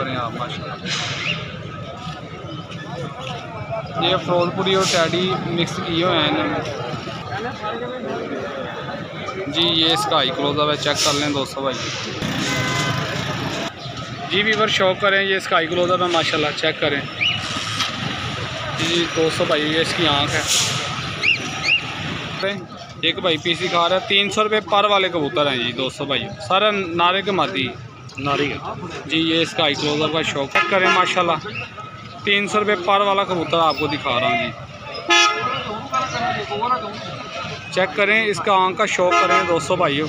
करें आप माशाल्लाह। ये फिरोजपुरी और टैडी मिक्स किए हुए हैं इन्होंने जी। ये इसका हाई क्लोजअप है, चेक कर लें दोस्तों भाई जी। वीवर शौक करें, ये इसका हाई क्लोजअप है माशाल्लाह, चेक करें जी दोस्तों भाई। ये इसकी आँख है। एक भाई पीसी खा रहा है। 300 रुपये पर वाले कबूतर हैं जी दोस्तों भाई, सारा नारे के मादी नारी जी। ये इसका हाई क्लोजअप का शौक करें माशाल्लाह। 300 रुपये पर वाला कबूतर आपको दिखा रहा हूँ जी, चेक करें। इसका आँख का शौक करें दोस्तों भाइयों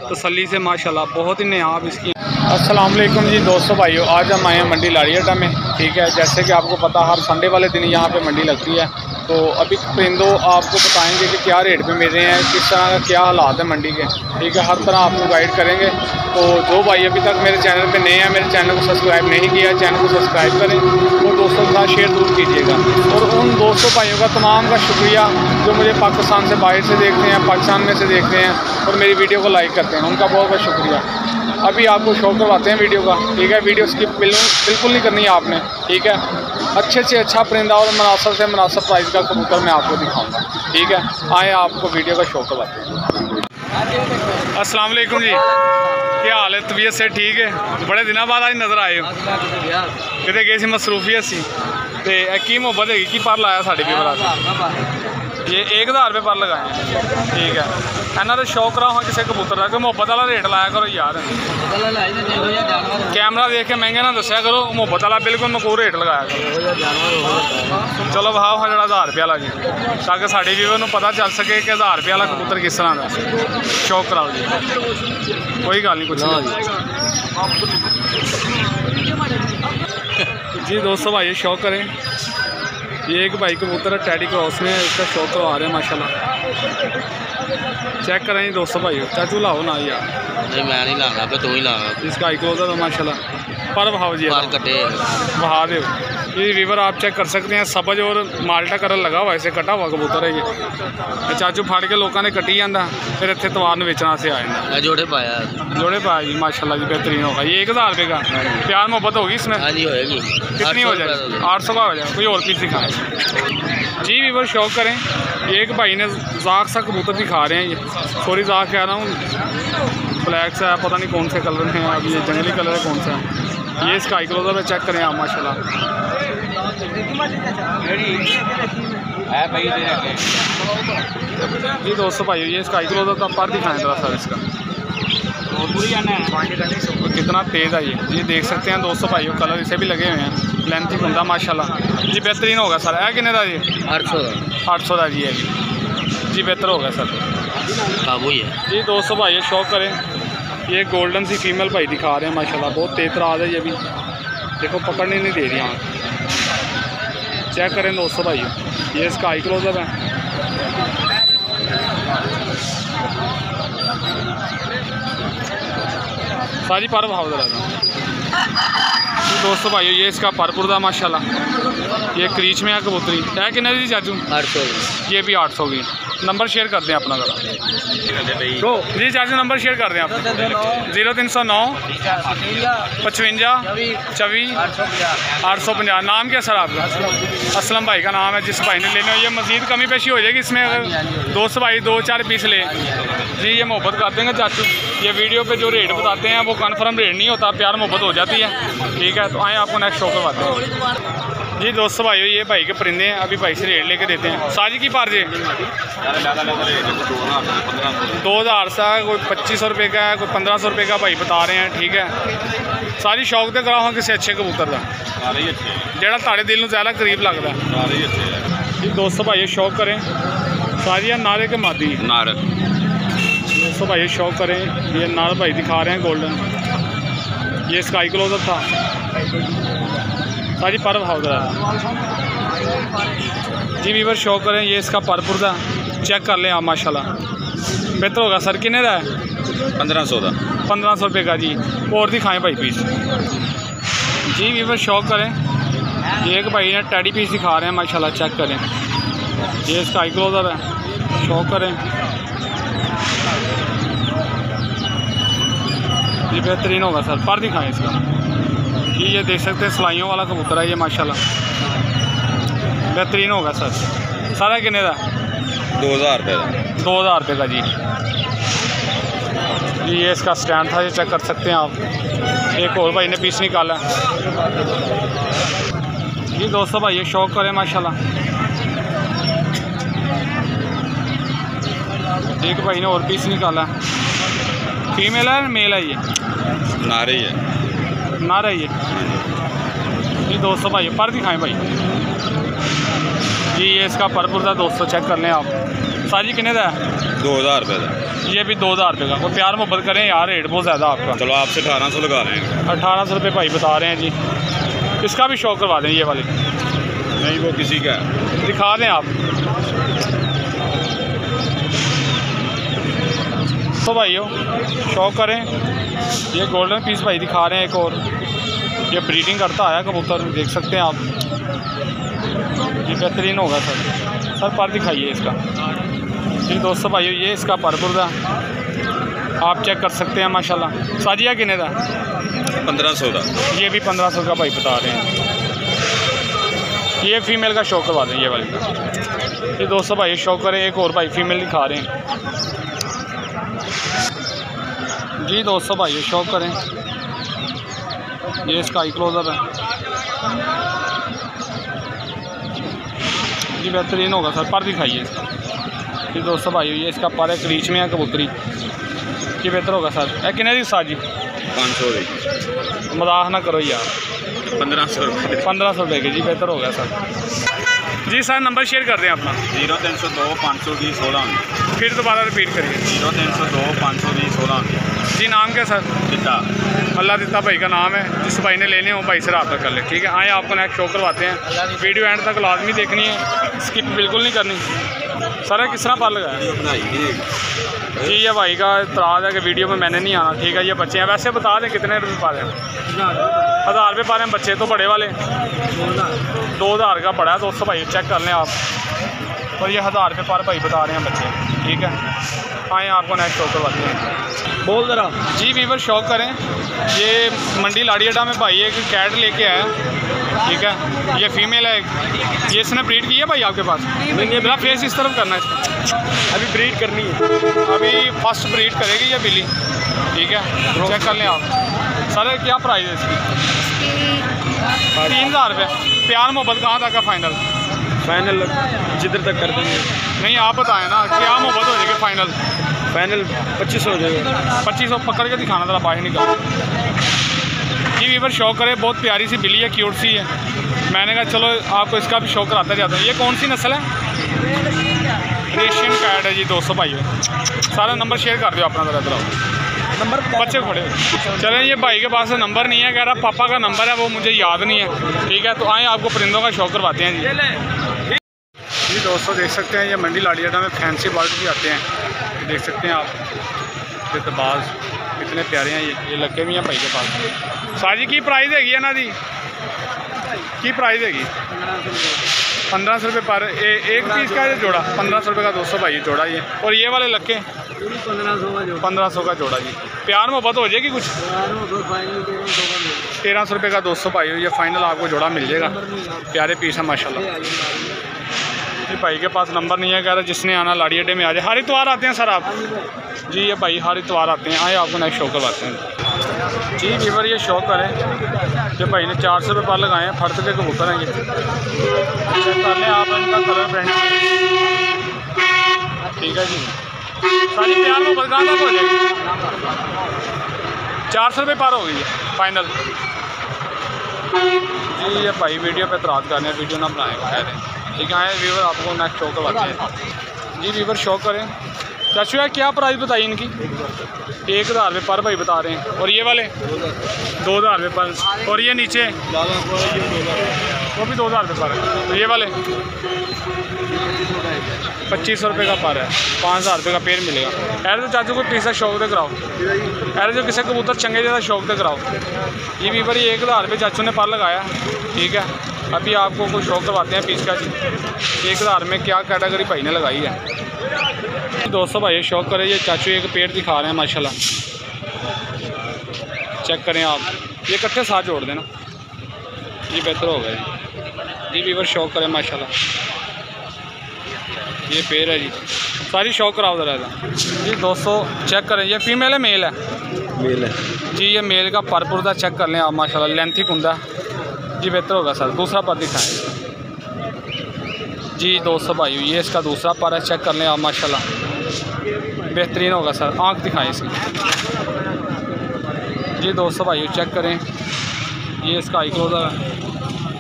तसल्ली से माशाल्लाह, बहुत ही नायाब इसकी। अस्सलाम वालेकुम जी दोस्तों भाइयों, आज हम आए हैं मंडी लाड़ी अड्डा में, ठीक है। जैसे कि आपको पता हर संडे वाले दिन यहाँ पे मंडी लगती है, तो अभी परिंदों आपको बताएंगे कि क्या रेट पे मिल रहे हैं, किस तरह का क्या हालात है मंडी के, ठीक है। हर तरह आपको गाइड करेंगे। तो जो भाई अभी तक मेरे चैनल पे नए हैं, मेरे चैनल को सब्सक्राइब नहीं किया, चैनल को सब्सक्राइब करें और दोस्तों के साथ शेयर जरूर कीजिएगा। और उन दोस्तों भाइयों का तमाम का शुक्रिया जो मुझे पाकिस्तान से बाहर से देखते हैं, पाकिस्तान में से देखते हैं और मेरी वीडियो को लाइक करते हैं, उनका बहुत बहुत शुक्रिया। अभी आपको शौक करवाते हैं वीडियो का, ठीक है। वीडियो स्किप बिल्कुल नहीं करनी है आपने, ठीक है। अच्छे से अच्छा परिंदा और मुनासिब से मुनासिब प्राइस का कबूतर मैं आपको दिखाऊंगा, ठीक है। आए आपको वीडियो का शौक करवाते हैं। अस्सलाम वालेकुम जी, क्या हाल है? तबीयत से ठीक है? बड़े दिनों बाद आज नज़र आए हो, कितने गए सी मसरूफियत सी ते की मुहब्बत है की पर लाया साढ़े भी बरा ये 1000 रुपये पर लगाए हैं, ठीक है। इन्हों का शौक रहा हो किसी कबूतर का, मुहब्बत वाला रेट लाया करो यार। कैमरा देख के महंगे ना दसिया करो, मुहब्बत वाला बिल्कुल मकूर रेट लगाया करो। चलो वाह हाँ जरा 1000 रुपये वाला जी, ताकि साढ़े व्यूअर को पता चल सके कि 1000 रुपये वाला कबूतर किस तरह का। शौक कराओ जी, कोई गल नहीं कुछ जी दोस्तों भाई। शौक करें, ये एक भाई कबूतर है टैडी क्रॉस में, इसका शौक करवा रहे हैं माशाल्लाह, चेक करें दोस्तों भाई। चाचू लाओ ना यार, नहीं मैं नहीं लाऊंगा, तू ही लाऊंगा। इसका हाई क्लोजअप है माशाल्लाह, पर बहाव जी कटे बहा दे। ये वीवर आप चेक कर सकते हैं, सबज और माल्टा कलर लगा हुआ, ऐसे कटा हुआ कबूतर है ये। चाचू फाड़ के लोगों ने कटी जाता, फिर इतने तवार में बेचना से आ जाता। जोड़े पाया जी माशाल्लाह जी, बेहतरीन होगा। ये 1000 रुपये का प्यार मोहब्बत होगी इसमें? हाँ जी होएगी। कितनी हो जाएगी? 800 का हो जाएगा। कोई और पीस दिखाएं जी वीवर शौक करें। ये एक भाई ने जाक सा कबूतर दिखा रहे हैं, ये सॉरी जाक कह रहा हूँ, ब्लैक सा है, पता नहीं कौन से कलर में है, अभी ये जंगली कलर है कौन सा है। ये इसका हाई क्लोजअप है, चेक करें आप माशाल्लाह जी दोस्तों भाई। ये इसका हाई क्लोजअप आप पर दिखाएं थोड़ा सर इसका, कितना तेज़ है ये देख सकते हैं दोस्तों भाइयों। कलर इसे भी लगे हुए हैं, लेंथ ही बंदा माशाल्लाह जी, बेहतरीन होगा सर। है कितने का जी? 800 का जी है जी, बेहतर होगा सर, काबू ही है जी दोस्तों भाई। शौक करें, ये गोल्डन सी फीमेल भाई दिखा रहे हैं माशाल्लाह, बहुत तेज तराज है ये भी, देखो पकड़ने नहीं दे रही आँख, चेक करें दोस्तों भाई। ये इसका हाई क्लोजअप है, सारी पर भाव जरा दोस्तों भाइयों। ये इसका परपुरदा माशाल्लाह, ये क्रीच में है कबूतरी। है कितने जी चाचू? 800। ये भी 800 की। नंबर शेयर कर दें अपना जरा तो जी चाचू, नंबर शेयर कर दें आप। 0309 55 24 850। नाम क्या सर आपका? असलम भाई का नाम है जिस भाई ने लेना। ये मज़ीद कमी पेशी हो जाएगी इसमें, अगर दोस्त भाई 2-4 पीस ले जी। ये मोहब्बत कर देंगे चाचू, ये वीडियो पे जो रेट बताते हैं वो कन्फर्म रेट नहीं होता, प्यार मोहब्बत हो जाती है, ठीक है। तो आए आपको नेक्स्ट शो करवाते हैं जी दोस्तों भाइयों। ये भाई के परिंदे हैं, अभी भाई से रेट लेके देते हैं। साजी की पार जी 2000 सा, कोई 2500 रुपये का है, कोई 1500 रुपये का भाई बता रहे हैं, ठीक है। सारी शौक तो कराओ किसी अच्छे कबूतर का जोड़ा ताड़े दिल में ज़्यादा करीब लगता है जी दोस्तों भाई। शौक करें, सारी नारे के मादी नार दोस्तों भाई। शौक करें, ये नार भाई दिखा रहे हैं गोल्डन, ये स्काई क्लोजअप था, सारी पर भाव जी वीवर। शौक करें, ये इसका परपुरदा चेक कर लें आप माशाल्लाह, बेहतर होगा सर। कितने का है? 1500 का। 1500 रुपये का जी। और दिखाएं भाई पीस जी वीवर। शौक करें, ये एक भाई ने टैडी पीस दिखा रहे हैं माशाल्लाह, चेक करें। ये इसका हाई क्लोजअप है, शौक करें, ये बेहतरीन होगा सर। पर दिखाएं इसका ये देख सकते हैं सिलाइयों वाला कबूतर है ये माशाल्लाह, बेहतरीन होगा सर। सारा किन्ने का? 2000 रुपये का। 2000 रुपये का जी। ये इसका स्टैंड था, ये चेक कर सकते हैं आप। एक और भाई ने पीस निकाला जी। दोस्तों भाई ये शौक करें माशाल्लाह। एक भाई ने और पीस निकाला। फीमेल है मेल है? ये नारे ही है। नारा ही है जी। दोस्तों भाई पर दिखाएं भाई जी। ये इसका परपुर था दोस्तों, चेक कर लें आप। साजी कितने का है? 2000 रुपये का। ये भी 2000 रुपये का। कोई प्यार मोहब्बत करें यार, रेट बहुत ज़्यादा आपका। चलो आपसे 1800 लगा रहे हैं। 1800 रुपये भाई बता रहे हैं जी। इसका भी शौक करवा दें ये वाले। नहीं वो किसी का है। दिखा दें आप तो भाइयों, शौक करें। ये गोल्डन पीस भाई दिखा रहे हैं एक और। ये ब्रीडिंग करता आया कबूतर, देख सकते हैं आप। ये बेहतरीन होगा सर। सर पर दिखाइए इसका जी। दोस्तों भाइयों ये इसका परपुर था, आप चेक कर सकते हैं माशाल्लाह। साजिया किन्ने का? 1500 का। ये भी 1500 का भाई बता रहे हैं। ये फीमेल का शौक करवा दें ये वाली का। ये दोस्तों भाई शौक करें। एक और भाई फीमेल दिखा रहे हैं जी। दोस्तों भाई शौक करें। ये इसका आई क्लोजर है जी, बेहतरीन होगा सर। पर दिखाइए इसका जी। दोस्तों भाई ये इसका पर एक रीच में है कबूतरी, ये बेहतर होगा सर। कितने दी साजी? 500 की। मजाक ना करो यार। 1500 रुपये। 1500 रुपये की जी, बेहतर होगा सर। जी सर नंबर शेयर कर दें अपना। 0302 520 16। फिर दोबारा रिपीट करिए। 0302 520 16। जी नाम क्या सर? दिता। अल्लाह दिता भाई का नाम है। जिस भाई ने लेने हो भाई से रब्ता कर ले, ठीक है। आए आपको नेक्स्ट शो करवाते हैं। वीडियो एंड तक लाजमी देखनी है, स्किप बिल्कुल नहीं करनी। सर किस तरह पर लगाया जी? ये भाई का इतराज़ है कि वीडियो में मैंने नहीं आना, ठीक है। ये बच्चे हैं, वैसे बता दें कितने रुपये पा रहे हैं? 1000 रुपये पा रहे हैं बच्चे तो बड़े वाले। 2000 का बड़ा है दोस्तों भाई, चेक कर लें आप। और ये 1000 रुपये पर भाई बता रहे हैं बच्चे, ठीक है। आए आपको नेक्स्ट शो करवाते हैं। बोल जरा जी। वीवर शौक करें। ये मंडी लाड़ियाडा में भाई एक कैट लेके आया, ठीक है। ये फीमेल है। ये इसने ब्रीड की है भाई आपके पास? मेरा फेस इस तरफ करना है इसका। अभी ब्रीड करनी है, अभी फर्स्ट ब्रीड करेगी ये बिल्ली, ठीक है। चेक कर लें आप। सर क्या प्राइस है इसकी? 3000 रुपये। प्यार मोहब्बत कहाँ तक का फाइनल? फाइनल जिधर तक कर देंगे। नहीं आप बताएं ना, क्या मोहब्बत हो जाएगी फाइनल? फाइनल 2500 हो जाएगा। 2500 पकड़ के दिखाना जरा, बाहर निकाल जी। वीवर शौक करे। बहुत प्यारी सी बिल्ली है, क्यूट सी है। मैंने कहा चलो आपको इसका भी शौक कराता जाता है। ये कौन सी नस्ल है? एशियन कैट है जी। दोस्तों भाई सारा नंबर शेयर कर दो अपना जरा इधर नंबर। बच्चे खड़े चलें। ये भाई के पास नंबर नहीं है, कह रहा पापा का नंबर है, वो मुझे याद नहीं है, ठीक है। तो आए आपको परिंदों का शौक करवाते हैं जी। जी दोस्तों देख सकते हैं ये मंडी लाड़ियाडा में फैंसी बर्ड भी आते हैं, देख सकते हैं आप। ये तबाज कितने प्यारे हैं। ये लगे भी हैं भाई के पास। साजी की प्राइस हैगी है ना जी? की प्राइस हैगी? 1500 रुपये पर एक पीस का ये जोड़ा। 1500 रुपये का दोस्तों भाई जोड़ा ये। और ये वाले लक्के 1500 का जोड़ा जी। प्यार मोहब्बत हो जाएगी कुछ? 1300 रुपये का दोस्तों भाई ये फाइनल आपको जोड़ा मिल जाएगा। प्यारे पीस है माशाल्लाह। जी भाई के पास नंबर नहीं है, कह रहा जिसने आना लाड़ियाडे में आ जाए। हर इतवार आते हैं सर आप? जी ये भाई हर इतवार आते हैं। आए आपको नेक्स्ट शो करवाते हैं जी। वीवर ये शौक करें। ये भाई ने 400 रुपये पर लगाए हैं। फर्द के कबूतर हैं ये, कर लें आप इनका कलर प्रिंट, ठीक है जी। सारी प्यार में बदगान तक हो जाएगी। 400 रुपये पर हो गई है फाइनल जी। ये भाई वीडियो पे एतराज़ करने, वीडियो ना बनाएगा खैर, ठीक है। वीवर आपको नेक्स्ट शो करवाते हैं जी। वीवर शौक करें। चाचू यार क्या प्राइस बताई इनकी? 1000 रुपये पर भाई बता रहे हैं। और ये वाले 2000 रुपये पर। और ये नीचे वो भी 2000 रुपये पर है। तो ये वाले 2500 रुपये का पर है। 5000 रुपये का पेड़ मिलेगा। ऐसे तो चाचू को पीसा शौक दे कराओ, ऐसे जो किसी कबूतर चंगे जैसा शौक दे कराओ। ये वीवर ये 1000 रुपये चाचू ने पर लगाया, ठीक है। अभी आपको कुछ शौक करवाते हैं पीस का जी। 1000 में क्या कैटेगरी भाई ने लगाई है दोस्तों भाई शौक करें। ये चाचू एक पेड़ दिखा रहे हैं माशाल्लाह, चेक करें आप। ये इकट्ठे साथ जोड़ देना। जी बेहतर हो गया जी वीवर शौक करें माशाल्लाह। ये पेड़ है जी, सारी शौक कराओ ज़रा जी। दोस्तों चेक करें, ये फीमेल है मेल है? मेल है जी। ये मेल का परपुर का चेक कर लें आप माशाल्लाह, लेंथी कुंदा जी। बेहतर होगा सर। दूसरा पर दिखाएँ जी। दोस्तों भाई ये इसका दूसरा पर है, चेक कर लें आप माशाल्लाह, बेहतरीन होगा सर। आँख दिखाएँ इसकी जी। दोस्तों भाई चेक करें, ये इसका आई क्लोजर है।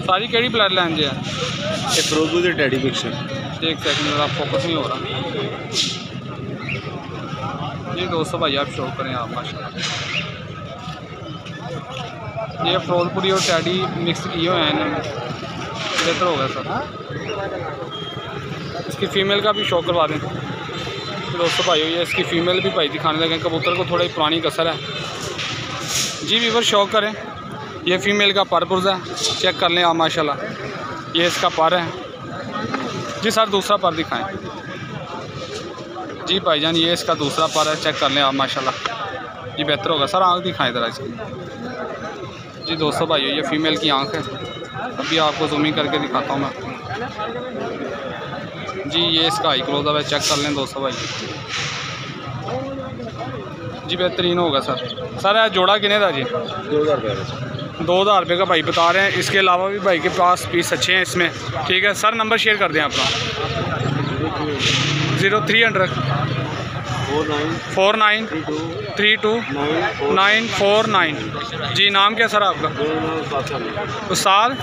सारी केड़ी ब्लड लाइन जी है? ये फिरोजपुर की टैडी पिक्चर। एक सेकंड मेरा फोकस नहीं हो रहा जी। दोस्तों भाई आप शो करें आप माशाल्लाह, ये फिरोजपुरी और टैडी मिक्स किए हुए हैं इन्होंने। बेहतर हो गया सर। इसकी फ़ीमेल का भी शो करवा दें दोस्तों भाई। ये इसकी फ़ीमेल भी भाई दिखाने लगे। कबूतर को थोड़ी पुरानी कसर है जी। वीवर शौक करें, ये फ़ीमेल का परपुर्ज है, चेक कर लें आप माशाल्लाह। ये इसका पर है जी सर। दूसरा पर दिखाएं जी भाईजान। ये इसका दूसरा पर है, चेक कर लें आप माशाल्लाह। ये बेहतर होगा सर। आँख दिखाएं ज़रा इसकी जी। दोस्तों भाई ये फ़ीमेल की आँख है, अभी आपको जूमिंग करके दिखाता हूँ मैं जी। ये इसका आई क्लोजअप है, चेक कर लें दोस्तों भाई जी। बेहतरीन होगा सर। सर जोड़ा कितने था जी? 2000 रुपये। 2000 रुपये का भाई बता रहे हैं। इसके अलावा भी भाई के पास पीस अच्छे हैं इसमें, ठीक है सर। नंबर शेयर कर दें अपना। 0300 4932 जी। नाम क्या सर आपका? उस्ताद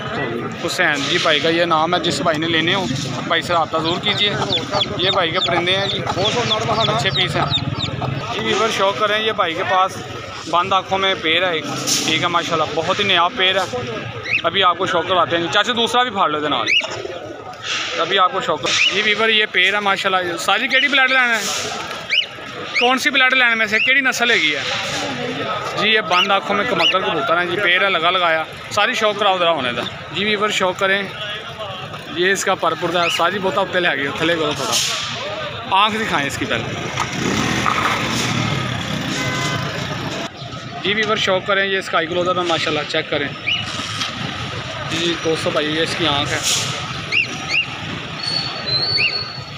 हुसैन जी। भाई का ये नाम है। जिस भाई ने लेने हो भाई से रब्ता ज़रूर कीजिए। ये भाई के परिंदे हैं जी, बहुत अच्छे पीस हैं जी। वीवर शौक करें, ये भाई के पास बंद आँखों में पेड़ है एक, ठीक है माशाल्लाह, बहुत ही नया पेड़ है। अभी आपको शौक करवाते हैं चाचा। दूसरा भी फाड़ लेते नाल, अभी आपको शौक जी। वीवर ये पेड़ है माशाल्लाह। सारी केड़ी ब्लड लाइन है? कौन सी ब्लड लाइन में से केड़ी नस्ल हैगी है जी? ये बंद आँखों में कमक्कल कबूतर है जी। पेड़ है लगा लगाया। सारी शौक कराओ जरा होने का जी। वीवर शौक करें, ये इसका परपुर है। सारी बहुत उत्ते लै गई, थले करो थोड़ा। आँख दिखाएँ इसकी पहले जी। वीवर शौक करें, ये इसका आई क्लोजर है माशाल्लाह, चेक करें जी। दोस्तों भाई ये इसकी आँख है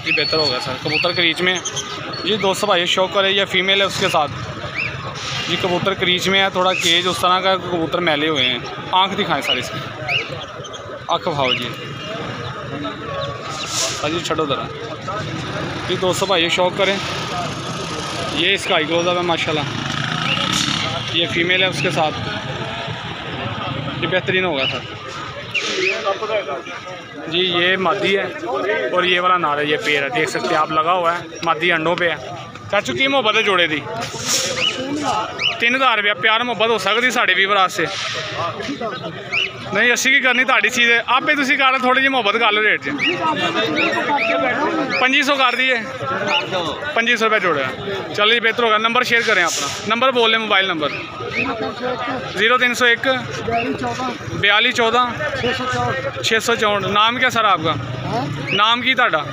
जी। बेहतर होगा सर। कबूतर क्रीच में जी। दोस्तों भाई शौक करें, ये फ़ीमेल है उसके साथ जी। कबूतर क्रीच में है, थोड़ा केज उस तरह का, कबूतर मैले हुए हैं। आँख दिखाएं सर इसकी, आँख भाव जी। जी छड़ो ज़रा जी। दोस्तों भाई शौक करें, ये इसका आई क्लोजअप है माशाल्लाह। ये फ़ीमेल है उसके साथ, ये बेहतरीन होगा सर जी। ये मादी है और ये वाला नार है, ये पेड़ है, देख सकते हैं आप, लगा हुआ है। मादी अंडों पे है। चाचू की मुहब्बत है जोड़े दी? 3000 रुपया। प्यार मुहब्बत हो सकती साढ़े वीवर से नहीं? अस्सी की करनी ताड़ी चीज़ है। आप ही तुम कर थोड़ी जी मुहब्बत कर लो रेट च। 2500 कर दिए, 2500 रुपये जोड़े। चलो जी बेहतर होगा। नंबर शेयर करें अपना। नंबर बोल लें, मोबाइल नंबर 0301 4214 664। नाम क्या सर आपका? नाम की ताड़ा?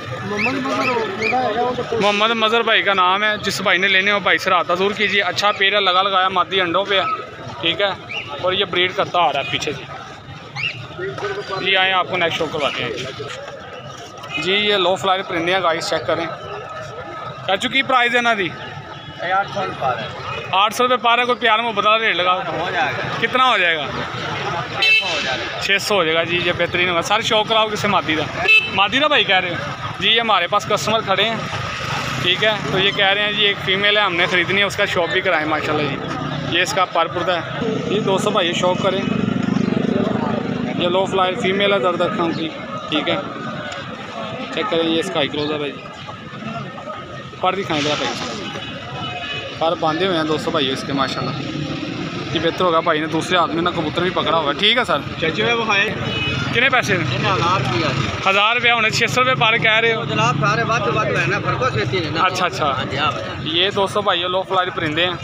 मोहम्मद मज़हर भाई का नाम है। जिस भाई ने लेने हो भाई से रब्ता ज़रूर कीजिए। अच्छा पेड़ है, लगा लगाया, मादी अंडों पे है, ठीक है। और ये ब्रीड करता आ रहा है पीछे से जी। आए आपको नेक्स्ट शो करवाते हैं जी। ये लो फ्लायर परिंदे हैं गाइस, चेक करें। चाचू की प्राइस है ना दी? 800 रुपये पार है। कोई प्यार में बता रेट लगा हो जाएगा। कितना हो जाएगा? 600 हो जाएगा जी। ये बेहतरीन होगा सर। शौक कराओ किसे? मादी का? मादी ना भाई कह रहे हो जी? ये हमारे पास कस्टमर खड़े हैं, ठीक है। तो ये कह रहे हैं जी एक फ़ीमेल है, हमने ख़रीदनी है, उसका शॉप भी कराएं माशाल्लाह जी। ये इसका परपुर है जी। दोस्तों भाई शौक करें, ये लो फ्लायर फीमेल है, दर्द अखों की, ठीक है। चेक करें, ये इसका हाई क्लोजअप है जी। पर दिखाएं जरा भाई, पर बांधे हुए हैं दोस्तों भाई इसके माशाल्लाह। ये बेहतर होगा, भाई ने दूसरे आदमी ने कबूतर भी पकड़ा हुआ है, ठीक है सर। चाचू है वो है कितने पैसे? 1000 रुपया होने, 600 रुपये पार कह रहे हो जनाब। सारे बात है ना, अच्छा अच्छा। ये दोस्तों भाई लो फ्लायर परिंदे हैं,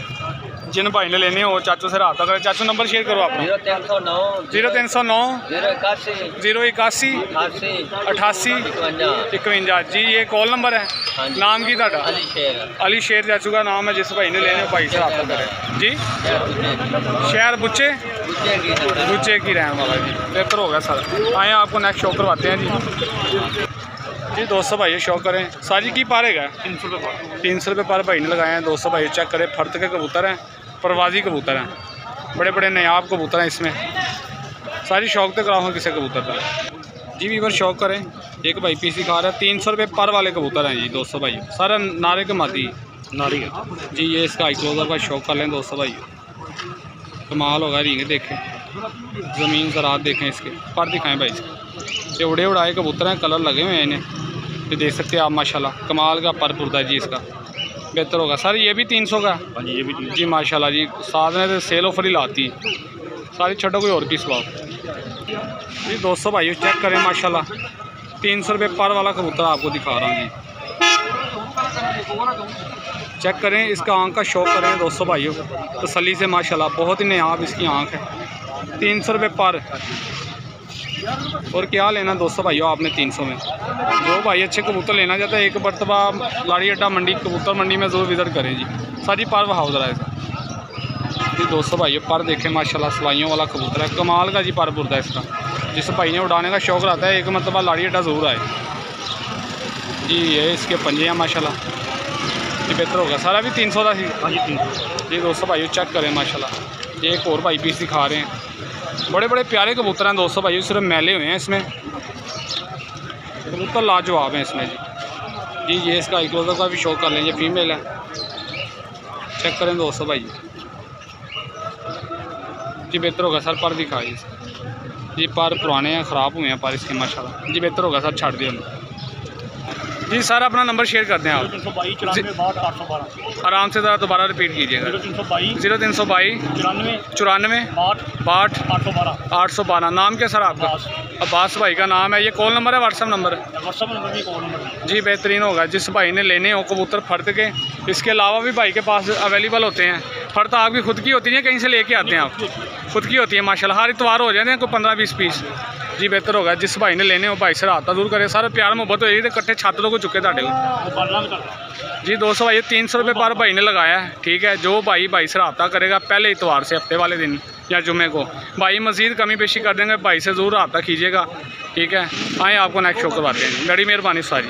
जिन भाई ने लेने हो चाचू से रब्ता करें। चाचू नंबर शेयर करो अपना। 0309 081 88 51 जी। ये कॉल नंबर है। नाम की ताड़ा? अली शेर चाचू का नाम है। जिस भाई ने लेने हो भाई से रब्ता करें जी। शहर बुच्चे दूचे की रहने वाला जी, बेहतर हो गया सर। आए आपको नेक्स्ट शो करवाते हैं जी 200 भाई शो करें। सारी की पारेगा 300 रुपये पर। 300 रुपये पर भाई ने लगाए हैं। 200 भाई चेक करें। फर्द के कबूतर हैं, परवाजी कबूतर हैं, बड़े बड़े नयाब कबूतर हैं इसमें। सारी शौक तो कराओ किसी कबूतर का जी। वीवर शौक करें। एक भाई पीस दिखा रहा है 300 रुपये पर वाले कबूतर हैं जी 200 भाई। सारा नारे के मादी नारी है जी। ये इसका आई क्लोजर का शौक कर लें 200 भाई। कमाल होगा। रिंग देखें, ज़मीन ज़रात देखें, इसके पर दिखाएं भाई। इसके ये उड़े उड़ाए कबूतर हैं, कलर लगे हुए हैं इन्हें, ये देख सकते हैं आप माशाल्लाह। कमाल का पर पुरदा है जी इसका, बेहतर होगा सर। ये भी 300 का ये भी जी माशाल्लाह जी। साथ में तो सेल ऑफर ही लाती सारी। छोटो कोई और पीस लाओ जी 200 भाई चेक करें माशाल्लाह। 300 रुपये पर वाला कबूतर आपको दिखा रहा हूँ जी। चेक करें, इसका आँख का शौक करें 200 भाइयों तसल्ली से माशाल्लाह। बहुत ही नयाब इसकी आँख है। 300 रुपये पर। और क्या लेना 200 भाइयों आपने 300 में। जो भाई अच्छे कबूतर लेना चाहता है एक मरतबा लाड़ी अड्डा मंडी कबूतर मंडी में ज़रूर विज़िट करें जी। सारी पर वहाओ ज़रा जी 200 भाइयों पर देखें माशाल्लाह। सवाइयों वाला कबूतर है, कमाल का जी पर पुरदा है इसका। जिस भाई ने उड़ाने का शौक़ रहता है एक मरतबा लाड़ी अड्डा ज़रूर आए जी। ये इसके पंजे हैं माशाल्लाह जी, बेहतर होगा। सारा भी 300 का जी 200 भाई चेक करें माशाल्लाह। ये एक और भाई पीस दिखा रहे हैं, बड़े बड़े प्यारे कबूतर हैं 200 भाई। सिर्फ मैले हुए हैं इसमें, कबूतर लाजवाब हैं इसमें जी। ये इसका आई क्लोजर का भी शौक कर लें। ये फीमेल है, चेक करें 200 भाई जी। बेहतर होगा सर पर दिखाइए जी। पर पुराने हैं, ख़राब हुए हैं पर इसके माशाल्लाह जी। बेहतर होगा सर, छाड़ दिए जी। सर अपना नंबर शेयर करते हैं आप। 322 आराम से ज़रा दोबारा रिपीट कीजिएगा। 0322 94 62 812। नाम क्या सर आपका? अब्बास भाई का नाम है। ये कॉल नंबर है, व्हाट्सअप नंबर है जी। बेहतरीन होगा। जिस भाई ने लेने हो कबूतर फर्द के, इसके अलावा भी भाई के पास अवेलेबल होते हैं। फर्द आपकी खुद की होती है, कहीं से लेके आते हैं आप? खुद की होती है माशाल्लाह। हर इतवार हो जाते हैं कोई 15-20 पीस जी। बेहतर होगा। जिस भाई ने लेने हो भाई से राता दूर करे। सारा प्यार मोहब्बत हो तो कट्ठे छत लोग चुके ताड़े जी 200 भाई। 300 रुपये पर भाई ने लगाया है, ठीक है। जो भाई से राता करेगा पहले इतवार से, हफ्ते वाले दिन या जुमे को, भाई मज़ीद कमी पेशी कर देंगे। भाई से ज़रूर राता कीजिएगा, ठीक है। आए आपको नेक्स्ट शो करवाते हैं। बड़ी मेहरबानी सारी।